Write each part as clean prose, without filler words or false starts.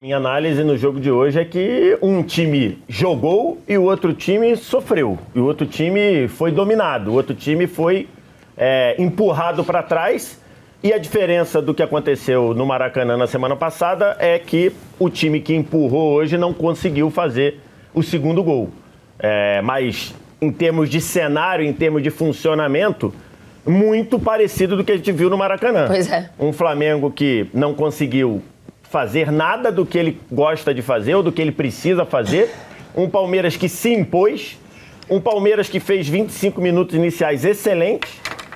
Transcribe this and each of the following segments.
Minha análise no jogo de hoje é que um time jogou e o outro time sofreu. E o outro time foi dominado, o outro time foi empurrado para trás. E a diferença do que aconteceu no Maracanã na semana passada é que o time que empurrou hoje não conseguiu fazer o segundo gol. Mas em termos de cenário, em termos de funcionamento, muito parecido do que a gente viu no Maracanã. Pois é. Um Flamengo que não conseguiu fazer nada do que ele gosta de fazer ou do que ele precisa fazer. Um Palmeiras que se impôs. Um Palmeiras que fez 25 minutos iniciais excelentes.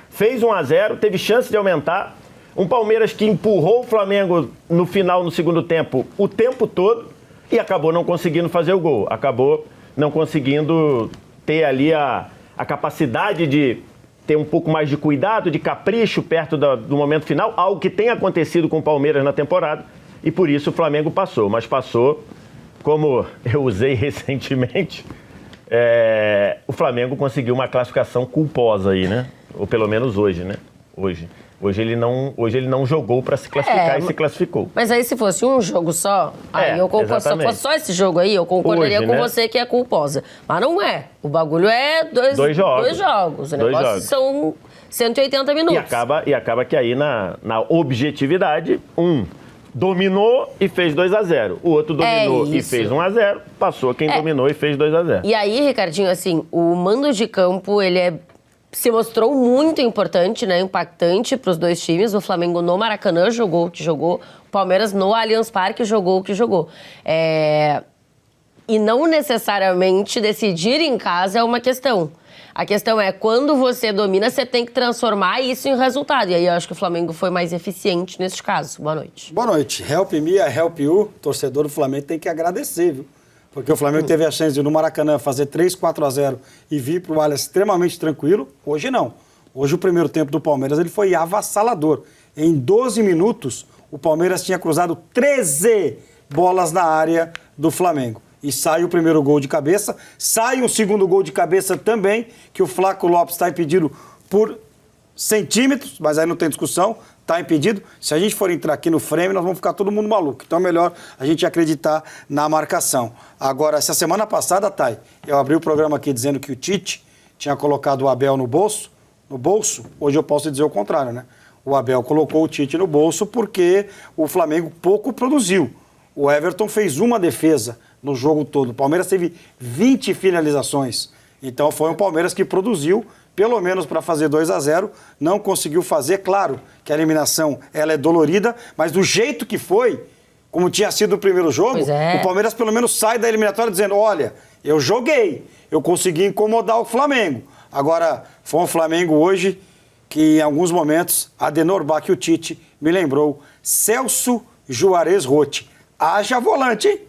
Fez 1-0, teve chance de aumentar. Um Palmeiras que empurrou o Flamengo no final, no segundo tempo, o tempo todo e acabou não conseguindo fazer o gol. Acabou não conseguindo ter ali a capacidade de ter um pouco mais de cuidado, de capricho perto do momento final, algo que tem acontecido com o Palmeiras na temporada. E por isso o Flamengo passou. Mas passou, como eu usei recentemente, o Flamengo conseguiu uma classificação culposa aí, né? Ou pelo menos hoje, né? Hoje ele não jogou para se classificar e se classificou. Mas aí se fosse um jogo só, aí eu concordo. Se fosse só esse jogo aí, eu concordaria hoje, com né? você que é culposa. Mas não é. O bagulho é dois jogos. O negócio são 180 minutos. E acaba que aí na objetividade, dominou e fez 2-0. O outro dominou e fez 1-0. Passou quem dominou e fez 2-0. E aí, Ricardinho, assim, o mando de campo, ele se mostrou muito importante, né, impactante para os dois times. O Flamengo no Maracanã jogou o que jogou, o Palmeiras no Allianz Parque jogou o que jogou. E não necessariamente decidir em casa é uma questão. A questão é, quando você domina, você tem que transformar isso em resultado. E aí eu acho que o Flamengo foi mais eficiente neste caso. Boa noite. Boa noite. Help me, help you. Torcedor do Flamengo tem que agradecer, viu? Porque o Flamengo teve a chance de, no Maracanã, fazer 3-4-0 e vir para o Allianz extremamente tranquilo. Hoje não. Hoje o primeiro tempo do Palmeiras ele foi avassalador. Em 12 minutos, o Palmeiras tinha cruzado 13 bolas na área do Flamengo. E sai o primeiro gol de cabeça, sai um segundo gol de cabeça também, que o Flaco Lopes está impedido por centímetros, mas aí não tem discussão, está impedido. Se a gente for entrar aqui no frame, nós vamos ficar todo mundo maluco. Então é melhor a gente acreditar na marcação. Agora, essa semana passada, Thay, eu abri o programa aqui dizendo que o Tite tinha colocado o Abel no bolso, hoje eu posso dizer o contrário, né? O Abel colocou o Tite no bolso porque o Flamengo pouco produziu. O Everton fez uma defesa no jogo todo. O Palmeiras teve 20 finalizações. Então foi um Palmeiras que produziu, pelo menos para fazer 2-0, não conseguiu fazer. Claro que a eliminação ela é dolorida, mas do jeito que foi, como tinha sido o primeiro jogo, o Palmeiras pelo menos sai da eliminatória dizendo, olha, eu joguei, eu consegui incomodar o Flamengo. Agora, foi um Flamengo hoje que em alguns momentos, Adenor Bach e o Tite me lembrou Celso Juarez Rotti. Haja volante, hein?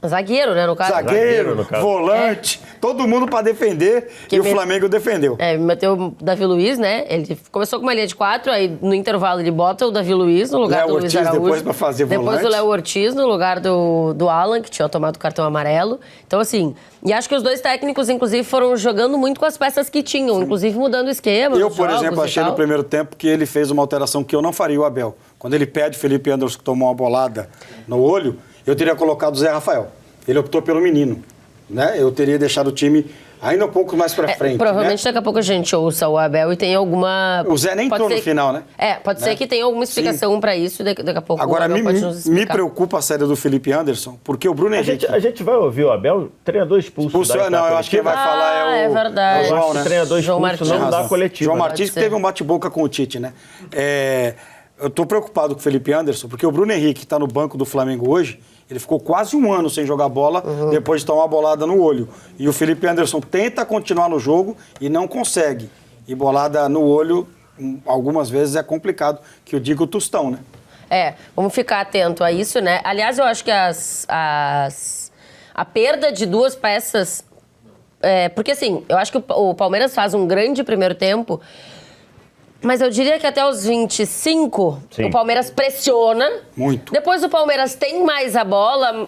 Zagueiro, né, no caso? Zagueiro, no caso. Volante, todo mundo para defender e o Flamengo defendeu. Meteu o Davi Luiz, né? Ele começou com uma linha de 4, aí no intervalo ele bota o Davi Luiz no lugar do Luiz Araújo. Depois para fazer volante. Depois o Léo Ortiz no lugar do Alan, que tinha tomado o cartão amarelo. Então, assim, e acho que os dois técnicos, inclusive, foram jogando muito com as peças que tinham, inclusive mudando o esquema. Eu, por exemplo, achei no primeiro tempo que ele fez uma alteração que eu não faria o Abel. Quando ele pede o Felipe Anderson que tomou uma bolada no olho, eu teria colocado o Zé Rafael. Ele optou pelo menino, né? Eu teria deixado o time ainda um pouco mais pra frente. Provavelmente né? Daqui a pouco a gente ouça o Abel e tem alguma... O Zé nem entrou no final, né? Pode ser que tenha alguma explicação pra isso, daqui a pouco agora, o Abel pode nos explicar. Me preocupa a saída do Felipe Anderson, porque o Bruno Henrique... A gente vai ouvir o Abel, treinador expulso. Não, eu acho que quem vai falar é verdade. o João, né? Treinador expulso não dá coletiva. João Martins que teve um bate-boca com o Tite, né? Eu tô preocupado com o Felipe Anderson, porque o Bruno Henrique está no banco do Flamengo hoje, ele ficou quase um ano sem jogar bola, depois de tomar uma bolada no olho. E o Felipe Anderson tenta continuar no jogo e não consegue. E bolada no olho, algumas vezes é complicado, que eu digo tostão, né? Vamos ficar atento a isso, né? Aliás, eu acho que a perda de duas peças... porque, assim, eu acho que o Palmeiras faz um grande primeiro tempo, mas eu diria que até os 25, o Palmeiras pressiona. Muito. Depois o Palmeiras tem mais a bola,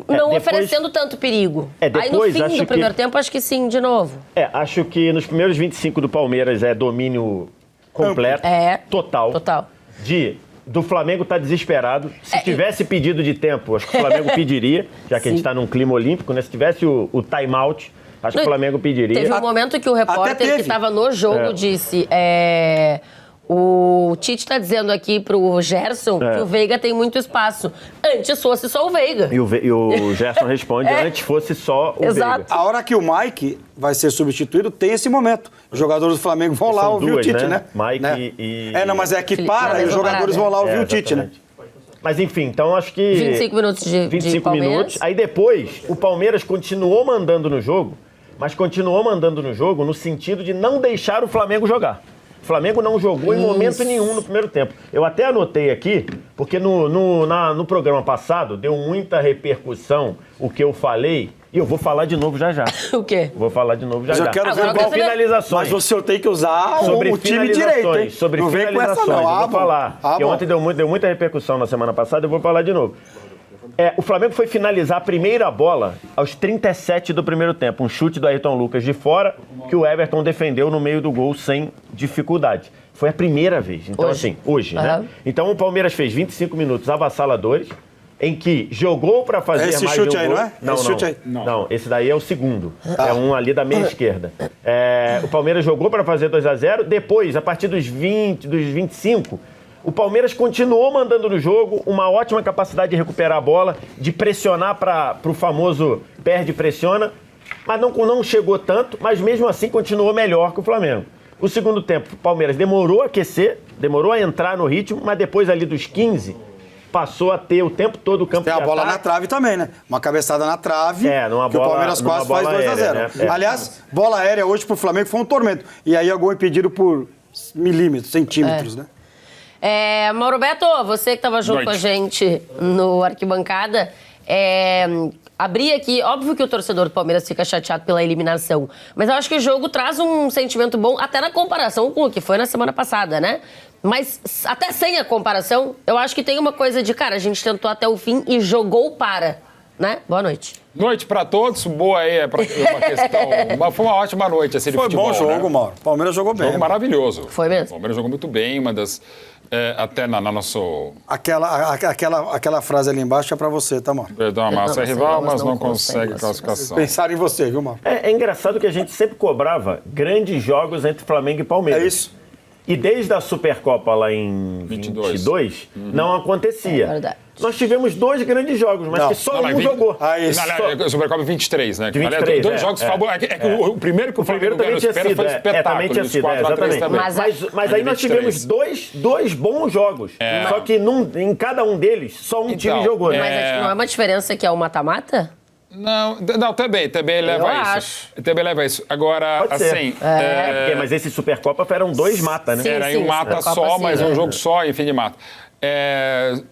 não oferecendo tanto perigo. Aí no fim do primeiro tempo, acho que sim, de novo. Acho que nos primeiros 25 do Palmeiras é domínio completo, total. Total. De do Flamengo tá desesperado. Se tivesse pedido de tempo, acho que o Flamengo pediria, já que a gente está num clima olímpico, né? Se tivesse o time-out, acho que o Flamengo pediria. Teve um momento que o repórter que estava no jogo disse... O Tite tá dizendo aqui pro Gerson que o Veiga tem muito espaço. Antes fosse só o Veiga. E o Gerson responde, antes fosse só o Veiga. A hora que o Mike vai ser substituído, tem esse momento. Os jogadores do Flamengo vão lá ouvir o Tite, né? Mike e... não, mas é que para e os jogadores vão lá ouvir o Tite, né? Mas enfim, então acho que... 25 minutos de 25 minutos. Aí depois, o Palmeiras continuou mandando no jogo, mas continuou mandando no jogo no sentido de não deixar o Flamengo jogar. O Flamengo não jogou em momento nenhum no primeiro tempo. Eu até anotei aqui, porque no programa passado deu muita repercussão o que eu falei, e eu vou falar de novo já. O quê? Vou falar de novo já. Eu quero ver sobre finalizações. Mas o senhor tem que usar sobre o time direito, hein? Sobre não finalizações, não. eu vou falar. Porque ontem deu muita repercussão na semana passada, eu vou falar de novo. O Flamengo foi finalizar a primeira bola aos 37 do primeiro tempo. Um chute do Ayrton Lucas de fora, que o Everton defendeu no meio do gol sem dificuldade. Foi a primeira vez. Então, hoje, né? Então, o Palmeiras fez 25 minutos avassaladores, em que jogou para fazer esse mais chute de um aí, gol. Não é? Não, esse chute aí. Não, esse daí é o segundo. É um ali da meia esquerda. O Palmeiras jogou para fazer 2-0. Depois, a partir dos 25... O Palmeiras continuou mandando no jogo, uma ótima capacidade de recuperar a bola, de pressionar para o famoso perde-pressiona, mas não chegou tanto, mas mesmo assim continuou melhor que o Flamengo. O segundo tempo, o Palmeiras demorou a aquecer, demorou a entrar no ritmo, mas depois ali dos 15, passou a ter o tempo todo o campo de ataque. Tem a bola na trave também, né? Uma cabeçada na trave, que o Palmeiras quase faz 2-0. Né? Aliás, bola aérea hoje pro Flamengo foi um tormento. E aí, gol impedido por milímetros, centímetros, né? Mauro Beto, você que estava junto com a gente no Arquibancada, abri aqui, óbvio que o torcedor do Palmeiras fica chateado pela eliminação, mas eu acho que o jogo traz um sentimento bom, até na comparação com o que foi na semana passada, né? Mas até sem a comparação, eu acho que tem uma coisa de, cara, a gente tentou até o fim e jogou para, né? Boa noite. Noite para todos, boa aí para uma questão. Foi uma ótima noite assim, de futebol. Foi bom jogo, né? Mauro. O Palmeiras jogou bem. Jogo maravilhoso. Foi mesmo. O Palmeiras jogou muito bem, uma das... até na nossa... Aquela frase ali embaixo é pra você, tá, Mauro? Perdão, a massa é rival, mas não consegue classificação. Pensaram em você, viu, Mauro? É engraçado que a gente sempre cobrava grandes jogos entre Flamengo e Palmeiras. É isso. E desde a Supercopa lá em 22 não acontecia. Verdade. Nós tivemos 2 grandes jogos, mas que só um jogou. A Supercopa 23, né? 23, dois jogos favoritos. O primeiro que o Flamengo também tinha sido. foi espetáculo. Também tinha sido, exatamente. Mas aí nós tivemos dois bons jogos. Só que em cada um deles, só um time jogou. Né? Mas não é uma diferença que é o mata-mata? Não, também leva isso. Também leva isso. Agora, assim... Mas esse Supercopa eram 2 mata, né? Sim, era um mata só, mas um jogo só, enfim, de mata.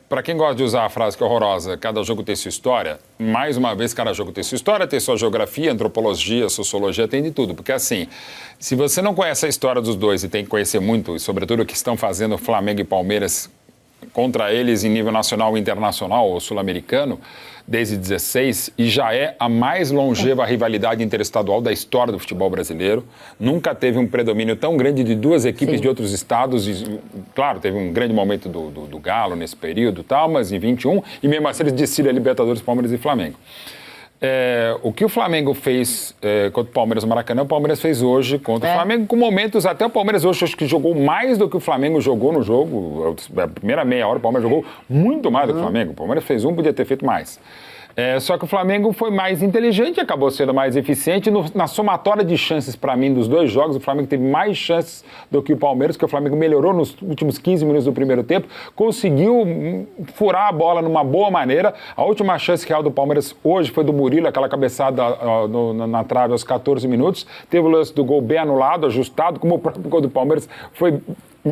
Para quem gosta de usar a frase que é horrorosa, cada jogo tem sua história, mais uma vez, cada jogo tem sua história, tem sua geografia, antropologia, sociologia, tem de tudo. Porque assim, se você não conhece a história dos dois e tem que conhecer muito, e sobretudo o que estão fazendo Flamengo e Palmeiras contra eles em nível nacional, internacional ou sul-americano, desde 16, e já é a mais longeva rivalidade interestadual da história do futebol brasileiro. Nunca teve um predomínio tão grande de 2 equipes de outros estados. E, claro, teve um grande momento do Galo nesse período, tal, mas em 21, e mesmo assim eles decidem a Libertadores, Palmeiras e Flamengo. O que o Flamengo fez contra o Palmeiras no Maracanã, o Palmeiras fez hoje contra o Flamengo, com momentos, até o Palmeiras hoje acho que jogou mais do que o Flamengo jogou no jogo. A primeira meia hora o Palmeiras jogou muito mais do que o Flamengo. O Palmeiras fez podia ter feito mais. Só que o Flamengo foi mais inteligente, acabou sendo mais eficiente. Na somatória de chances, para mim, dos 2 jogos, o Flamengo teve mais chances do que o Palmeiras, porque o Flamengo melhorou nos últimos 15 minutos do primeiro tempo, conseguiu furar a bola numa boa maneira. A última chance real do Palmeiras hoje foi do Murilo, aquela cabeçada na trave aos 14 minutos. Teve o lance do gol bem anulado, ajustado, como o próprio gol do Palmeiras foi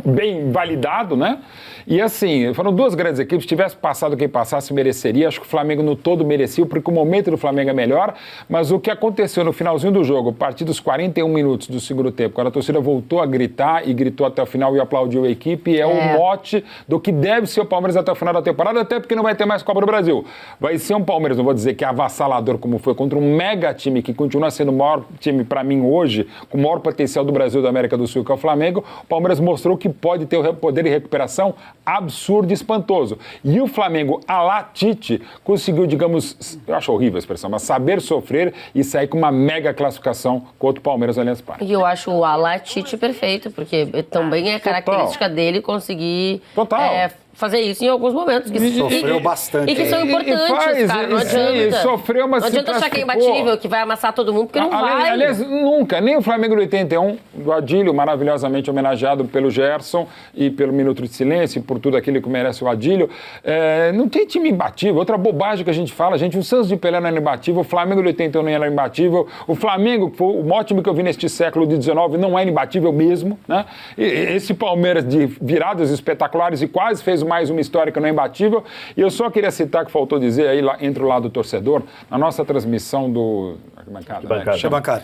bem validado, né? E assim, foram 2 grandes equipes. Se tivesse passado quem passasse, mereceria. Acho que o Flamengo no todo merecia, porque o momento do Flamengo é melhor. Mas o que aconteceu no finalzinho do jogo, a partir dos 41 minutos do segundo tempo, quando a torcida voltou a gritar e gritou até o final e aplaudiu a equipe, o mote do que deve ser o Palmeiras até o final da temporada, até porque não vai ter mais Copa do Brasil. Vai ser um Palmeiras, não vou dizer que é avassalador como foi, contra um mega time que continua sendo o maior time para mim hoje, com o maior potencial do Brasil e da América do Sul, que é o Flamengo. O Palmeiras mostrou que pode ter o poder de recuperação absurdo e espantoso. E o Flamengo, a la Tite, conseguiu, digamos, eu acho horrível a expressão, mas saber sofrer e sair com uma mega classificação contra o Palmeiras no Allianz Parque. E eu acho o Alatite perfeito, porque também é característica dele conseguir fazer isso em alguns momentos. Que Sofreu bastante. E que são importantes, cara. Não adianta. Sofreu, mas não adianta achar que é imbatível, que vai amassar todo mundo, porque não vai. Aliás, nunca. Nem o Flamengo do 81, do Adílio, maravilhosamente homenageado pelo Gerson e pelo Minuto de Silêncio, por tudo aquilo que merece o Adílio. Não tem time imbatível. Outra bobagem que a gente fala, gente, o Santos de Pelé não era imbatível, o Flamengo do 81 não era imbatível, o Flamengo, que foi o maior time que eu vi neste século de 19, não era imbatível mesmo, né? E esse Palmeiras de viradas espetaculares e quase fez mais uma história que não é imbatível. E eu só queria citar, que faltou dizer aí, lá, entre o lado do torcedor, na nossa transmissão do... Bancada.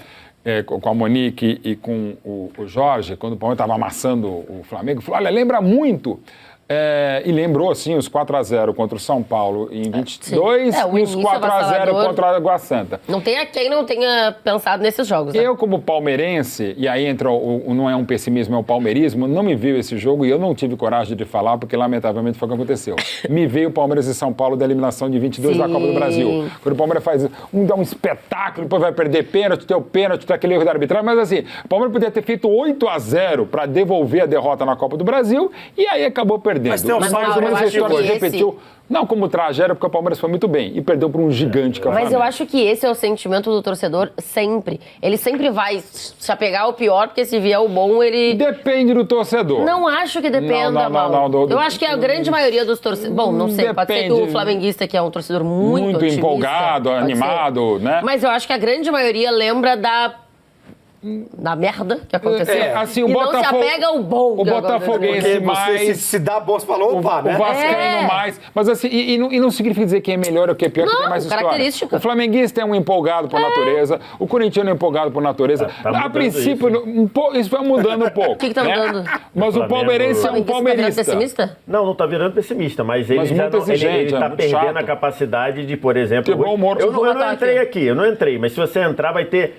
Com a Monique e com o Jorge, quando o Palmeiras estava amassando o Flamengo, falou, olha, lembra muito... e lembrou, assim, os 4-0 contra o São Paulo em 22 e os 4-0 contra a Água Santa. Não tem quem não tenha pensado nesses jogos, né? Eu, como palmeirense, e aí entra não é um pessimismo, é um palmeirismo, não me viu esse jogo e eu não tive coragem de falar, porque lamentavelmente foi o que aconteceu. Me veio o Palmeiras e São Paulo da eliminação de 22 da Copa do Brasil. Quando o Palmeiras dá um espetáculo, depois vai perder pênalti, tem o pênalti, tem aquele erro da arbitragem, mas assim, o Palmeiras poderia ter feito 8-0 para devolver a derrota na Copa do Brasil e aí acabou perdendo. Mas tem Mas, Mauro, eu acho que repetiu. Não como tragédia, porque o Palmeiras foi muito bem e perdeu para um gigante que é o Mas eu acho que esse é o sentimento do torcedor sempre. Ele sempre vai se apegar ao pior, porque se vier o bom, ele... Depende do torcedor. Não acho que dependa, Mauro. Eu acho que a grande maioria dos torcedores... Bom, não sei, pode ser que o flamenguista, que é um torcedor muito otimista, empolgado, animado, né? Mas eu acho que a grande maioria lembra da merda que aconteceu. Assim, o e Botafogo, não se apega ao bom. O Botafoguense mais... Se dá bom, você falou, opa, né? O Vascaíno mais. Mas assim, e não significa dizer que é melhor ou que é pior, que tem mais história. Característica. O flamenguista é um empolgado por natureza, o corintiano é um empolgado por natureza. A princípio, isso vai mudando um pouco. O que tá mudando? Mas o palmeirense é um palmeirista. Pessimista? Não tá virando pessimista, mas ele já muito exigente, ele tá perdendo chato. a capacidade de, por exemplo... Ter bom humor. Eu não entrei aqui, eu não entrei, mas se você entrar, vai ter,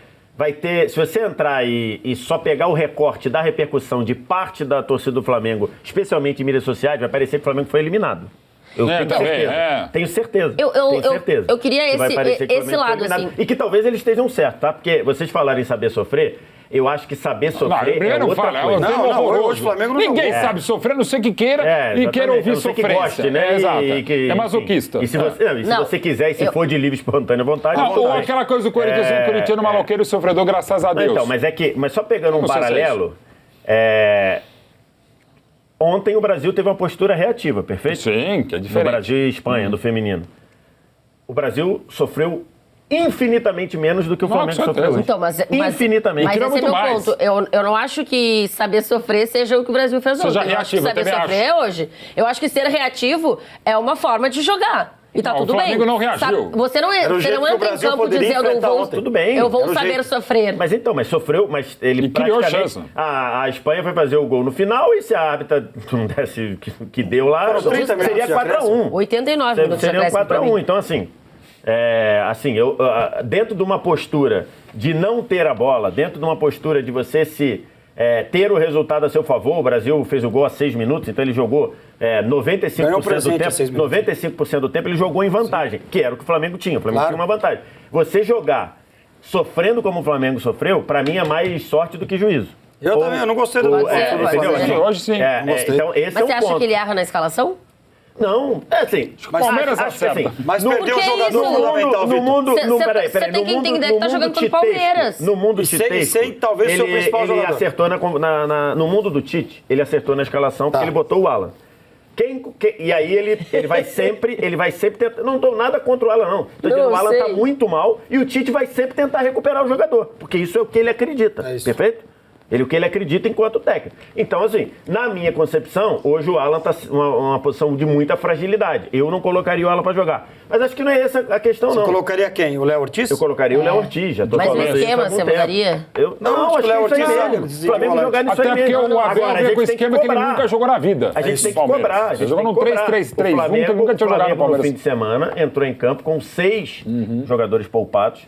se você entrar e só pegar o recorte da repercussão de parte da torcida do Flamengo, especialmente em mídias sociais, vai parecer que o Flamengo foi eliminado. Eu tenho certeza. Tenho certeza. Tenho certeza. Eu queria esse lado, assim. E que talvez eles estejam certos, tá? Porque vocês falaram em saber sofrer, eu acho que saber sofrer é outra coisa. Hoje o Flamengo não Ninguém sabe sofrer, não sei que queira e queira ouvir sofrência. Que goste, né? Exato. É masoquista. E se você quiser, e se for de livre espontânea vontade... Ou aquela coisa do corintiano maloqueiro e sofredor, graças a Deus. Então, mas só pegando um paralelo... Ontem o Brasil teve uma postura reativa, perfeito? Sim, que é diferente. No Brasil e Espanha, do feminino. O Brasil sofreu infinitamente menos do que o Flamengo sofreu hoje. Então, mas infinitamente. Mas esse é meu ponto. Eu não acho que saber sofrer seja o que o Brasil fez ontem. Seja reativo, saber sofrer é hoje. Eu acho que ser reativo é uma forma de jogar. E tá tudo bem. O Flamengo não reagiu. Você não entra em campo dizendo eu vou saber sofrer. Mas sofreu, mas ele criou chance. A Espanha foi fazer o gol no final e se a árbitra não desse que deu lá, seria 4-1. 89 minutos. Seria 4-1. Então, assim, dentro de uma postura de não ter a bola, dentro de uma postura de você ter o resultado a seu favor, o Brasil fez o gol a 6 minutos, então ele jogou 95% do tempo ele jogou em vantagem, que era o que o Flamengo tinha. O Flamengo tinha uma vantagem. Você jogar sofrendo como o Flamengo sofreu, pra mim é mais sorte do que juízo. Eu também, eu não gostei do Flamengo. Hoje sim. Então, esse mas você acha que ele erra na escalação? Não, assim... Palmeiras acerta. Mas perdeu o jogador fundamental, Vitor. Você tem que entender que tá jogando contra o Palmeiras. No mundo titesco, sem talvez seu principal jogador. Ele acertou no mundo do Tite, ele acertou na escalação porque ele botou o Alan. E aí ele vai sempre tentar... Não estou nada contra o Alan, não. Estou dizendo que o Alan está muito mal e o Tite vai sempre tentar recuperar o jogador, porque isso é o que ele acredita. Perfeito? O que ele acredita enquanto técnico. Então, assim, na minha concepção, hoje o Alan está numa posição de muita fragilidade. Eu não colocaria o Alan para jogar. Mas acho que não é essa a questão, não. Você colocaria quem? O Léo Ortiz? Eu colocaria o Léo Ortiz. Já tô mas falando no esquema você mudaria? Não, acho que o Léo Ortiz o Flamengo jogar nisso aí mesmo. Até porque o Abel veio com o esquema que ele nunca jogou na vida. A gente tem que cobrar. Ele jogou no 3-3-3, nunca tinha jogado no Palmeiras. No fim de semana, entrou em campo com 6 jogadores poupados.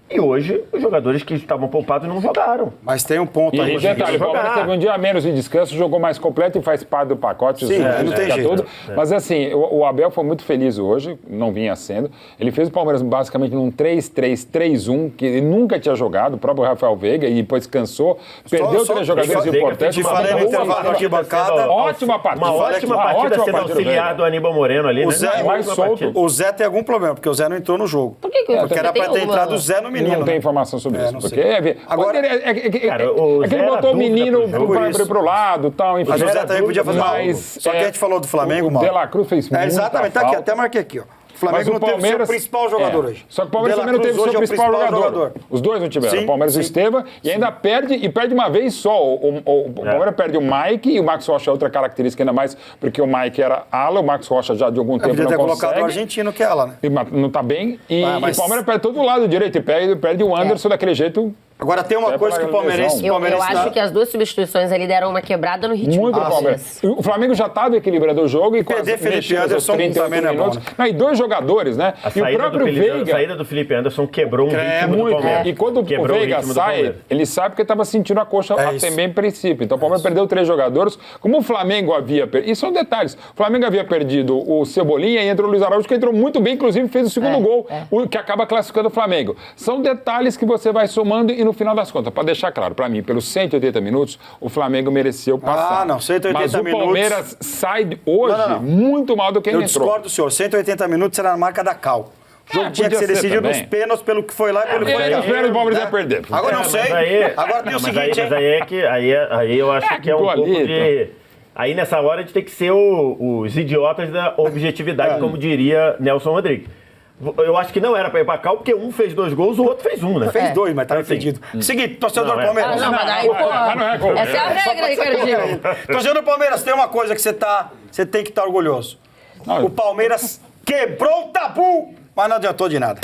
E hoje, os jogadores que estavam poupados não jogaram. Mas tem um ponto aí. E detalhe, o Palmeiras teve um dia menos de descanso, jogou mais completo e faz parte do pacote. Sim, não tem jeito. Tudo. Mas assim, o Abel foi muito feliz hoje, não vinha sendo. Ele fez o Palmeiras basicamente num 3-3-3-1, que ele nunca tinha jogado, o próprio Rafael Veiga, e depois cansou, perdeu 3 jogadores importantes. Te falei no intervalo da arquibancada. Ótima partida. Uma ótima partida sendo auxiliar do Aníbal Moreno ali, O né? Zé, mais solto. o Zé tem algum problema, porque o Zé não entrou no jogo. Por que Porque era tem pra ter alguma- entrado o Zé no menino. Não tem né? informação sobre isso. não Porque sei. Agora, Cara, o é que Zé ele era botou o dúvida menino pro jogo. para Isso. abrir pro lado e tal, enfim. Mas o Zé Zé era também podia fazer dúvida, algo. mas, Só que a gente falou do Flamengo, o mal. De La Cruz fez muita Exatamente, tá aqui, falta. até marquei aqui, ó. O Mas Flamengo o não teve o seu Palmeiras principal jogador hoje. Só que o Palmeiras De La também não teve o Cruz seu hoje é principal jogador. Os dois não tiveram. Sim, o Palmeiras e o sim. Esteva. E ainda perde uma vez só. O Palmeiras perde o Mike e o Max Rocha é outra característica ainda mais, porque o Mike era ala, o Max Rocha já de algum tempo Podia não ter consegue. colocado o argentino que é ela, né? E não tá bem. E mas- o Palmeiras perde todo lado direito. E perde o Anderson daquele jeito. Agora tem uma É coisa que o pra palmeirense... lesão. Eu palmeirense acho dá- que as duas substituições ali deram uma quebrada no ritmo. Muito do Palmeiras. O Flamengo já estava equilibrando o jogo e com perder as Felipe mexidas aos Anderson 38 também não é bom, minutos. Não, e 2 jogadores, né? A E o saída, próprio do Felipe, Veiga. a saída do Felipe Anderson quebrou um ritmo do Muito. Palmeiras. E quando Quebrou o Veiga ritmo do sai, Palmeiras. ele sabe porque estava sentindo a coxa É até isso. bem princípio. Então o Palmeiras perdeu 3 jogadores. Como o Flamengo havia perdido. E são detalhes. O Flamengo havia perdido o Cebolinha e entrou o Luiz Araújo, que entrou muito bem, inclusive fez o segundo gol, o que acaba classificando o Flamengo. São detalhes que você vai somando e no final das contas, para deixar claro, para mim, pelos 180 minutos, o Flamengo mereceu passar. Ah, não, 180 Mas o minutos- Palmeiras sai hoje Não. muito mal do que ele Eu entrou. discordo do senhor. 180 minutos era na marca da Cal. O jogo tinha que podia ser ser decidido nos também. pênaltis pelo que foi lá e pelo que foi Ele cá. espera o Palmeiras Né? ia perder. Agora não Mas sei. aí- Agora tem o mas seguinte, mas hein? aí é que aí eu acho que é um ficou pouco ali, de... Aí nessa hora a gente tem que ser os idiotas da objetividade, como diria Nelson Rodrigues. Eu acho que não era pra ir pra Cal, porque um fez 2 gols, o outro fez um, né? Fez 2, mas tava Assim, impedido. Seguinte, torcedor Não, do é. Palmeiras. Ah, não, mas daí, Mas não é pô, gol. essa é a regra, Ricardinho. Torcedor do Palmeiras, tem uma coisa que você tem que estar orgulhoso. Não, O Palmeiras quebrou o tabu, mas não adiantou de nada.